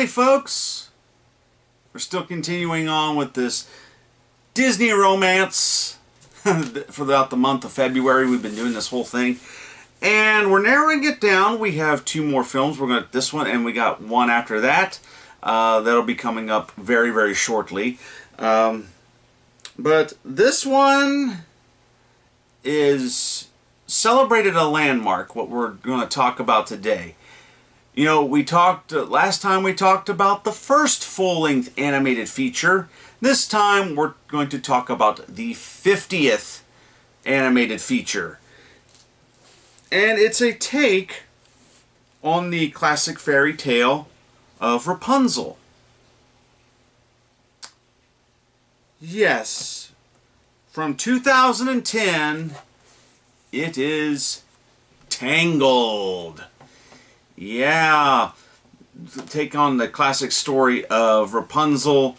Howdy folks! We're still continuing on with this Disney romance for about the month of February. We've been doing this whole thing. And we're narrowing it down. We have two more films. We're going to this one and we got one after that. That'll be coming up very, very shortly. But this one is celebrated a landmark, what we're going to talk about today. You know, we talked, last time we talked about the first full-length animated feature. This time we're going to talk about the 50th animated feature. And it's a take on the classic fairy tale of Rapunzel. Yes, from 2010, it is Tangled. Yeah, take on the classic story of Rapunzel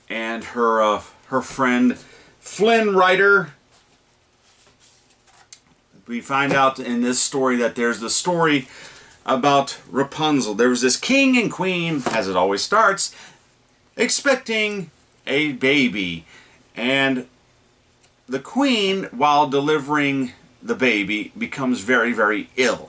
and her friend Flynn Rider. We find out in this story that there's the story about Rapunzel. There was this king and queen, as it always starts, expecting a baby. And the queen, while delivering the baby, becomes very, very ill.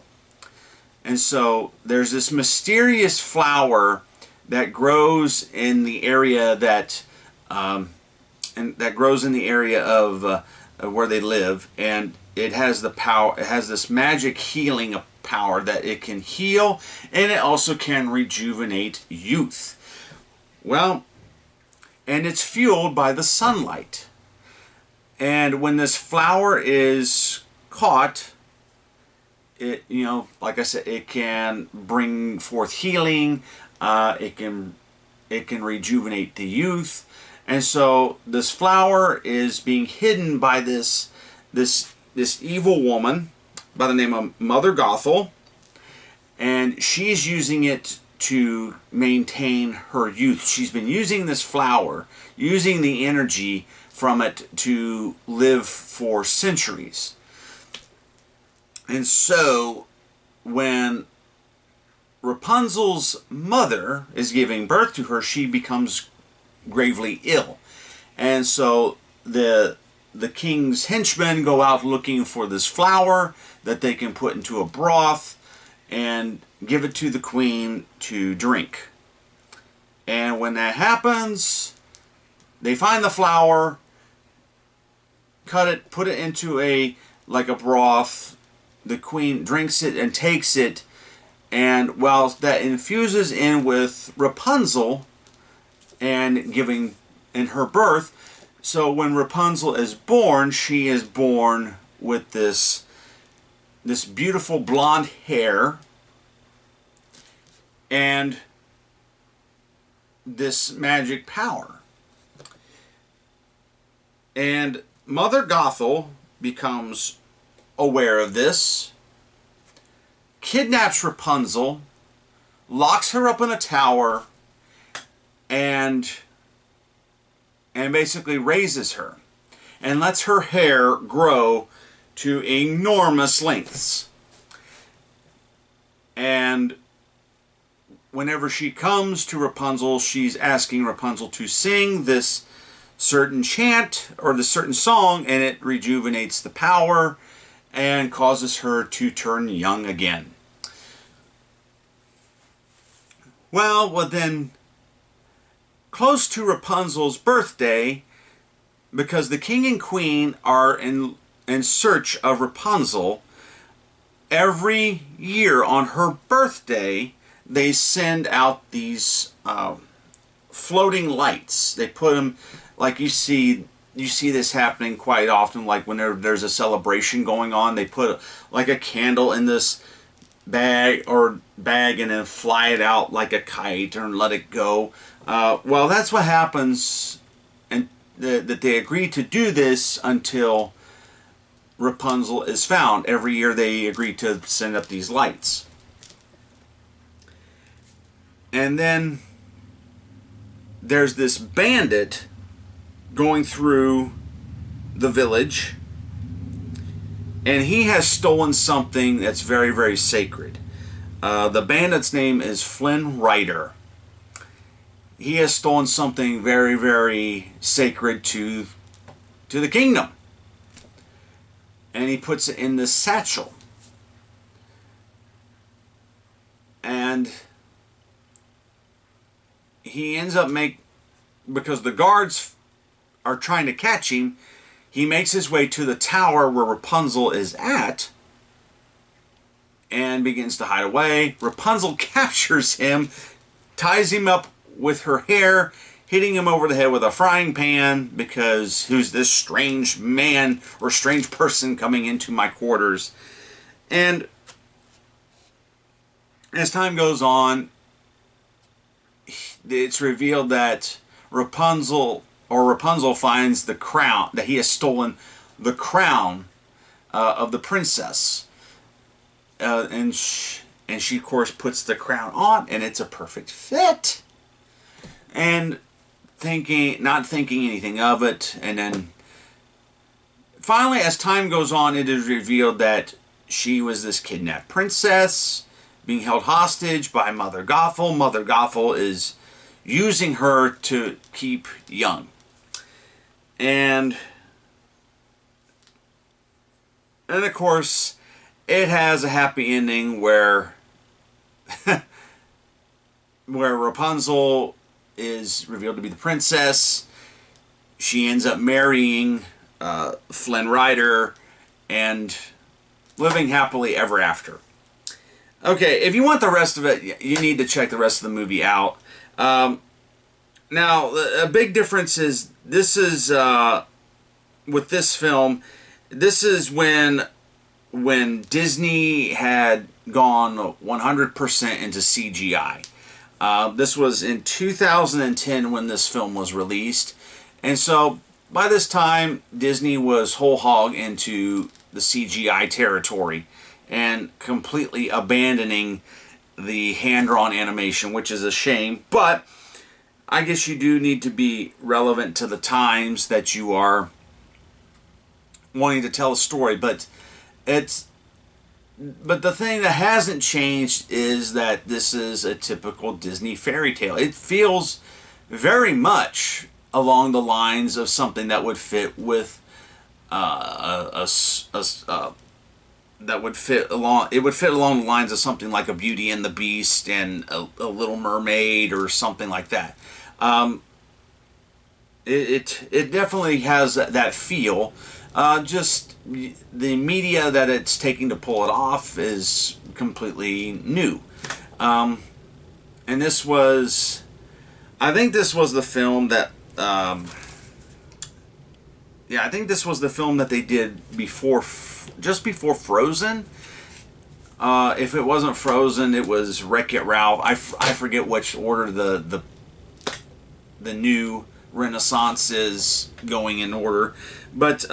And so there's this mysterious flower that grows in the area that grows in the area of where they live, and it has the power. It has this magic healing power that it can heal, and it also can rejuvenate youth. Well, and it's fueled by the sunlight. And when this flower is caught, it, you know, like I said, it can bring forth healing. It can rejuvenate the youth, and so this flower is being hidden by this evil woman by the name of Mother Gothel, and she's using it to maintain her youth. She's been using this flower, using the energy from it to live for centuries. And so, when Rapunzel's mother is giving birth to her, she becomes gravely ill. And so the king's henchmen go out looking for this flower that they can put into a broth and give it to the queen to drink. And when that happens, they find the flower, cut it, put it into a broth. The queen drinks it and takes it, and while that infuses in with Rapunzel and giving in her birth, so when Rapunzel is born, she is born with this beautiful blonde hair and this magic power. And Mother Gothel becomes aware of this, kidnaps Rapunzel, locks her up in a tower, and basically raises her and lets her hair grow to enormous lengths. And whenever she comes to Rapunzel, she's asking Rapunzel to sing this certain chant or the certain song, and it rejuvenates the power and causes her to turn young again. Well, then, close to Rapunzel's birthday, because the king and queen are in search of Rapunzel, every year on her birthday, they send out these floating lights. They put them, like you see this happening quite often, like whenever there's a celebration going on, they put like a candle in this bag and then fly it out like a kite and let it go. Well, that's what happens, and that they agree to do this until Rapunzel is found. Every year they agree to send up these lights. And then there's this bandit going through the village, and he has stolen something that's very, very sacred. The bandit's name is Flynn Rider. He has stolen something very, very sacred to the kingdom. And he puts it in this satchel. And he ends up because the guards are trying to catch him, he makes his way to the tower where Rapunzel is at and begins to hide away. Rapunzel captures him, ties him up with her hair, hitting him over the head with a frying pan because who's this strange man or strange person coming into my quarters? And as time goes on, it's revealed that Rapunzel finds the crown, that he has stolen the crown of the princess. And she, of course, puts the crown on, and it's a perfect fit. And not thinking anything of it, and then finally, as time goes on, it is revealed that she was this kidnapped princess being held hostage by Mother Gothel. Mother Gothel is using her to keep young. And of course, it has a happy ending where Rapunzel is revealed to be the princess. She ends up marrying Flynn Rider and living happily ever after. Okay, if you want the rest of it, you need to check the rest of the movie out. Now, a big difference is this is with this film. This is when Disney had gone 100% into CGI. This was in 2010 when this film was released. And so by this time, Disney was whole hog into the CGI territory and completely abandoning the hand-drawn animation, which is a shame. But I guess you do need to be relevant to the times that you are wanting to tell a story. But the thing that hasn't changed is that this is a typical Disney fairy tale. It feels very much along the lines of something that would fit with that would fit along. It would fit along the lines of something like a Beauty and the Beast and a Little Mermaid or something like that. It definitely has that feel. Just the media that it's taking to pull it off is completely new. And this was, I think this was the film that, I think this was the film that they did just before Frozen. If it wasn't Frozen, it was Wreck-It Ralph. I forget which order the new Renaissance is going in order. But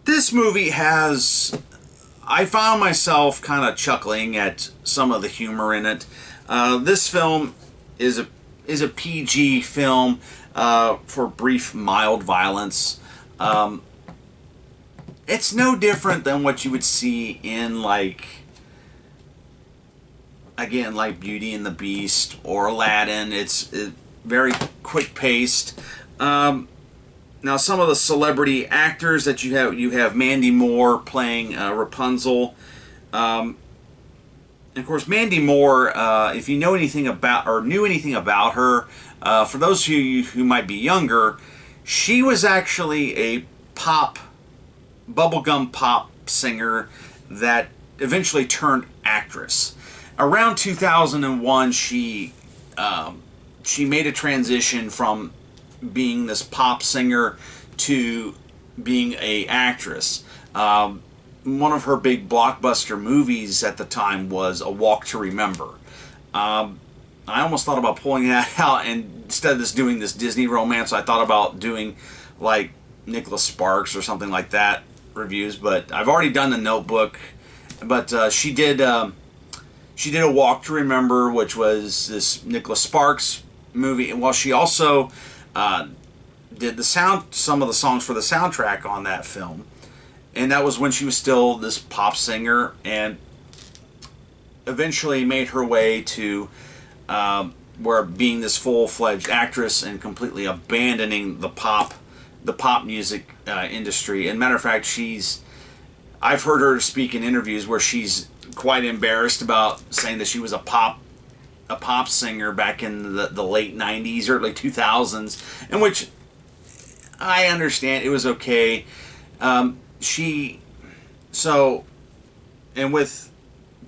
this movie has, I found myself kind of chuckling at some of the humor in it. This film is a PG film for brief, mild violence. It's no different than what you would see in, like Beauty and the Beast or Aladdin. It's very quick-paced. Now, some of the celebrity actors that you have Mandy Moore playing Rapunzel. And of course, Mandy Moore, if you know anything about or knew anything about her, for those of you who might be younger, she was actually a bubblegum pop singer that eventually turned actress. Around 2001, she made a transition from being this pop singer to being an actress. One of her big blockbuster movies at the time was A Walk to Remember. I almost thought about pulling that out, and instead of just doing this Disney romance, I thought about doing like Nicholas Sparks or something like that reviews. But I've already done The Notebook. But she did A Walk to Remember, which was this Nicholas Sparks movie, and while she also did some of the songs for the soundtrack on that film. And that was when she was still this pop singer. And eventually made her way to where being this full-fledged actress and completely abandoning the pop music industry. And matter of fact, I've heard her speak in interviews where she's quite embarrassed about saying that she was a pop singer back in the late 90s, early 2000s, in which I understand it was okay. And with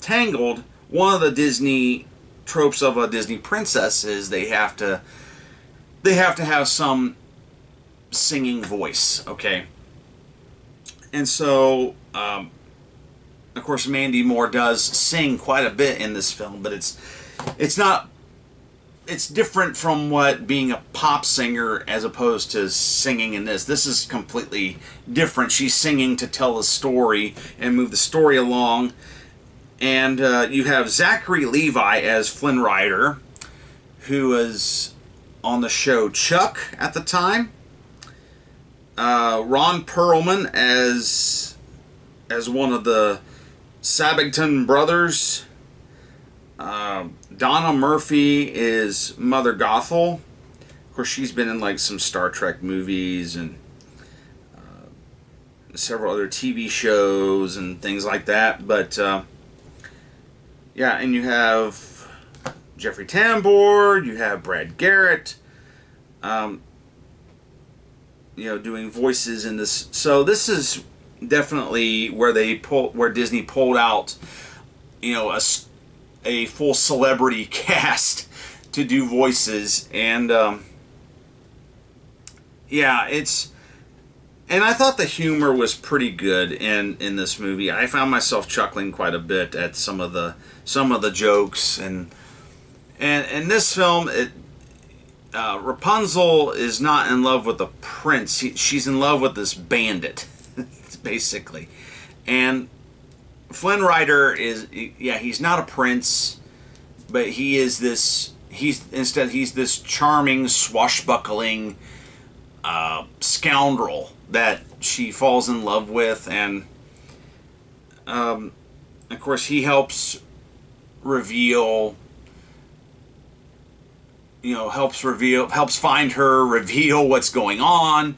Tangled, one of the Disney tropes of a Disney princess is they have to have some singing voice, okay? And so, of course, Mandy Moore does sing quite a bit in this film, but it's different from what being a pop singer as opposed to singing in this. This is completely different. She's singing to tell a story and move the story along. And you have Zachary Levi as Flynn Rider, who was on the show Chuck at the time. Ron Perlman as one of the Sabbington brothers. Donna Murphy is Mother Gothel. Of course, she's been in like some Star Trek movies and several other TV shows and things like that. But yeah, and you have Jeffrey Tambor, you have Brad Garrett, doing voices in this. So this is definitely where Disney pulled out, a full celebrity cast to do voices. And yeah, and I thought the humor was pretty good in this movie. I found myself chuckling quite a bit at some of the jokes, and in this film, Rapunzel is not in love with the prince. She's in love with this bandit, basically. And Flynn Rider he's not a prince, but he's this charming, swashbuckling scoundrel that she falls in love with. And of course, he helps find her, reveal what's going on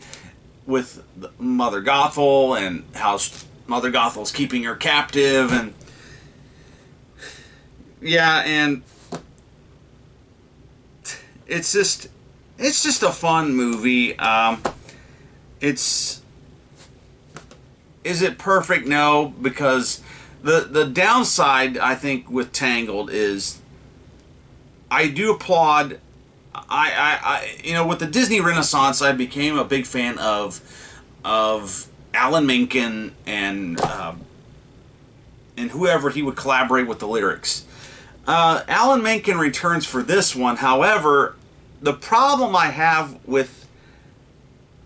with Mother Gothel and how Mother Gothel's keeping her captive. And yeah, and it's just a fun movie. Is it perfect? No, because the downside, I think, with Tangled is I do applaud. With the Disney Renaissance, I became a big fan of Alan Menken and whoever he would collaborate with the lyrics. Alan Menken returns for this one. However, the problem I have with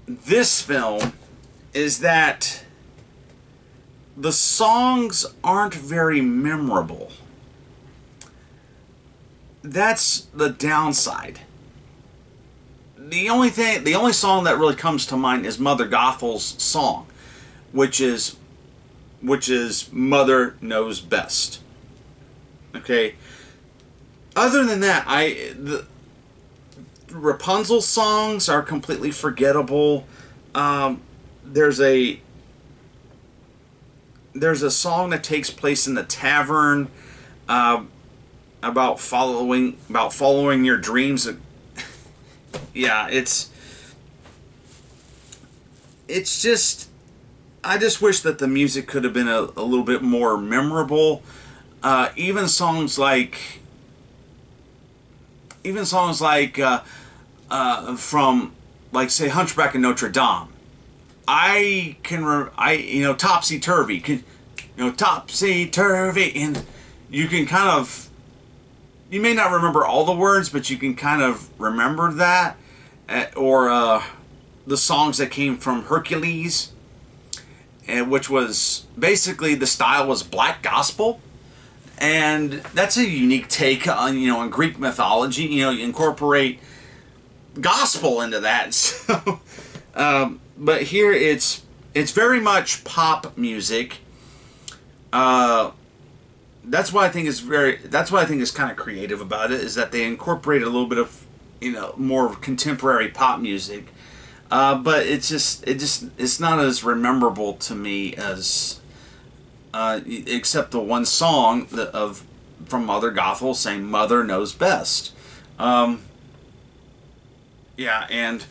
this film is that the songs aren't very memorable. That's the downside. The only song that really comes to mind is Mother Gothel's song, which is Mother Knows Best. Okay. Other than that, the Rapunzel's songs are completely forgettable. There's a song that takes place in the tavern about following your dreams. Yeah, it's just, I just wish that the music could have been a little bit more memorable. Even songs like from, like, say, Hunchback of Notre Dame. Topsy Turvy, Topsy Turvy, and you can kind of, you may not remember all the words, but you can kind of remember that. Or the songs that came from Hercules, which was basically, the style was black gospel. And that's a unique take on, in Greek mythology. You incorporate gospel into that. So, but here it's very much pop music. that's why I think that's what I think is kind of creative about it, is that they incorporate a little bit of, you know, more contemporary pop music. But it's not as memorable to me as except the one song from Mother Gothel saying "Mother Knows Best." Um, yeah, and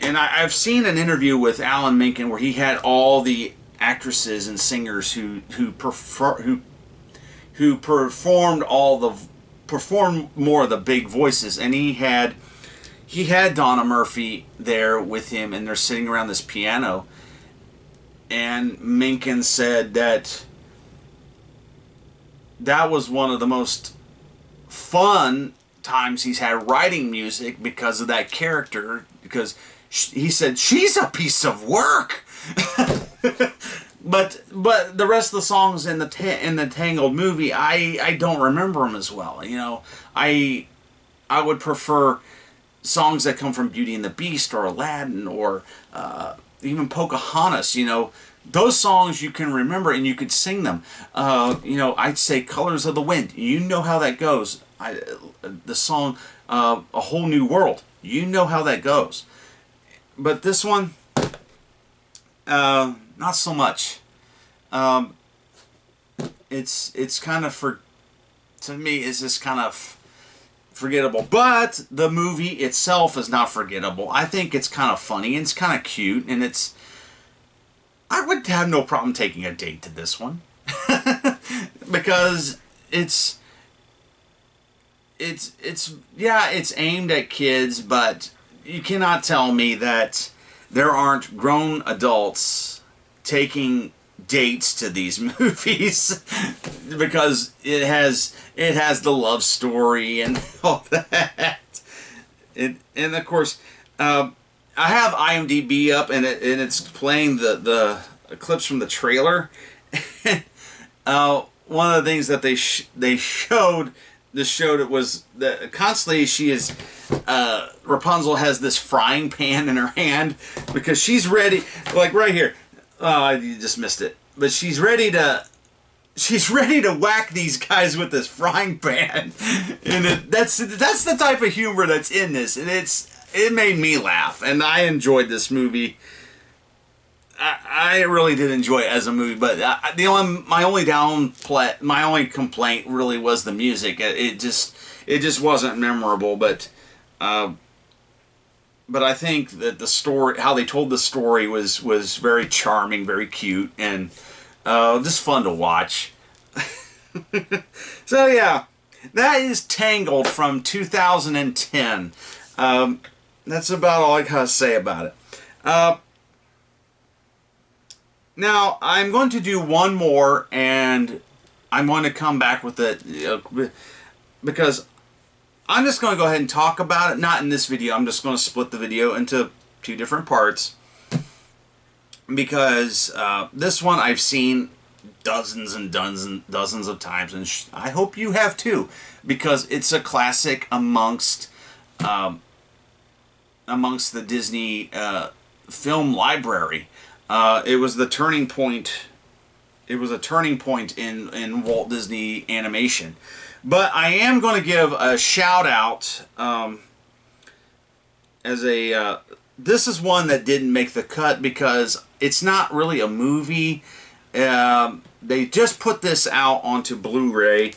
I've seen an interview with Alan Menken where he had all the actresses and singers who performed more of the big voices, and he had Donna Murphy there with him, and they're sitting around this piano. And Menken said that was one of the most fun times he's had writing music because of that character. Because he said she's a piece of work, but the rest of the songs in the Tangled movie, I don't remember them as well. You know, I would prefer songs that come from Beauty and the Beast or Aladdin or even Pocahontas. You know, those songs you can remember and you could sing them. You know, I'd say Colors of the Wind. You know how that goes. The song A Whole New World. You know how that goes. But this one, not so much. It's kind of to me, it's just kind of forgettable. But the movie itself is not forgettable. I think it's kind of funny and it's kind of cute, and I would have no problem taking a date to this one. Because it's aimed at kids, but you cannot tell me that there aren't grown adults taking dates to these movies, because it has the love story and all that. And of course, I have IMDb up, and it's playing the clips from the trailer. One of the things that they showed. This showed it was that constantly Rapunzel has this frying pan in her hand because she's ready, like right here. Oh, you just missed it. But she's ready to whack these guys with this frying pan, and that's the type of humor that's in this, and it made me laugh, and I enjoyed this movie. I really did enjoy it as a movie, but my only complaint really was the music. It just wasn't memorable, but I think that the story, how they told the story, was very charming, very cute, and just fun to watch. So yeah, that is Tangled from 2010. That's about all I gotta say about it. Now, I'm going to do one more, and I'm going to come back with it, because I'm just going to go ahead and talk about it. Not in this video. I'm just going to split the video into 2 different parts, because this one I've seen dozens and dozens of times, and I hope you have too, because it's a classic amongst the Disney film library. It was the turning point. It was a turning point in Walt Disney animation. But I am going to give a shout out this is one that didn't make the cut because it's not really a movie. They just put this out onto Blu-ray.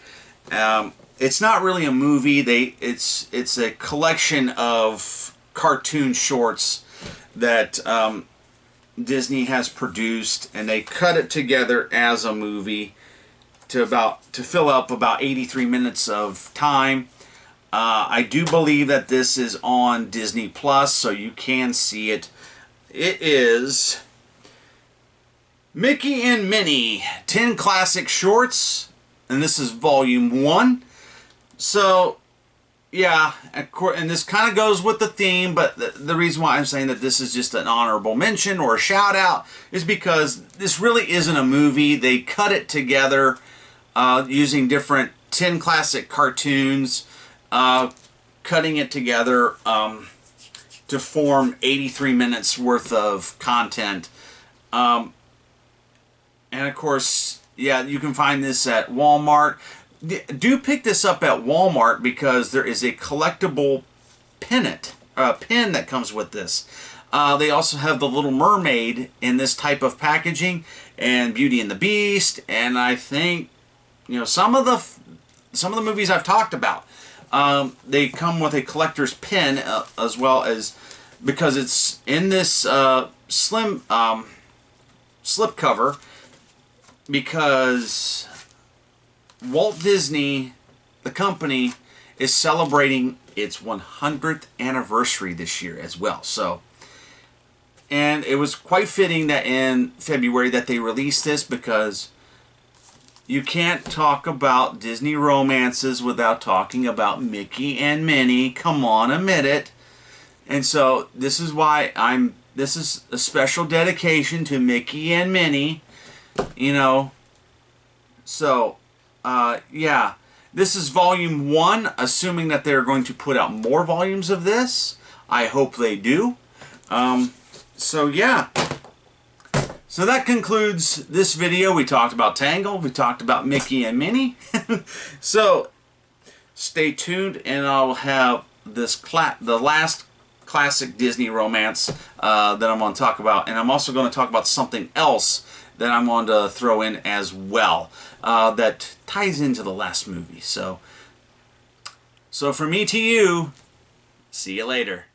It's not really a movie. It's a collection of cartoon shorts that Disney has produced, and they cut it together as a movie to fill up about 83 minutes of time. I do believe that this is on Disney Plus, so you can see it. It is Mickey and Minnie 10 Classic Shorts, and this is Volume 1. So yeah, and this kind of goes with the theme, but the reason why I'm saying that this is just an honorable mention or a shout out is because this really isn't a movie. They cut it together using different 10 classic cartoons, cutting it together to form 83 minutes worth of content. And of course, Yeah, you can find this at Walmart. Do pick this up at Walmart because there is a collectible pin that comes with this. They also have the Little Mermaid in this type of packaging, and Beauty and the Beast, and I think, you know, some of the movies I've talked about. They come with a collector's pin as well, as because it's in this slim slip cover, because Walt Disney, the company, is celebrating its 100th anniversary this year as well. So, and it was quite fitting that in February that they released this, because you can't talk about Disney romances without talking about Mickey and Minnie. Come on, admit it. And so this is why this is a special dedication to Mickey and Minnie, you know. So, yeah. This is volume 1, assuming that they're going to put out more volumes of this. I hope they do. So, yeah. So that concludes this video. We talked about Tangled. We talked about Mickey and Minnie. So, stay tuned, and I'll have this the last classic Disney romance that I'm going to talk about. And I'm also going to talk about something else that I'm going to throw in as well that ties into the last movie. So from me to you, see you later.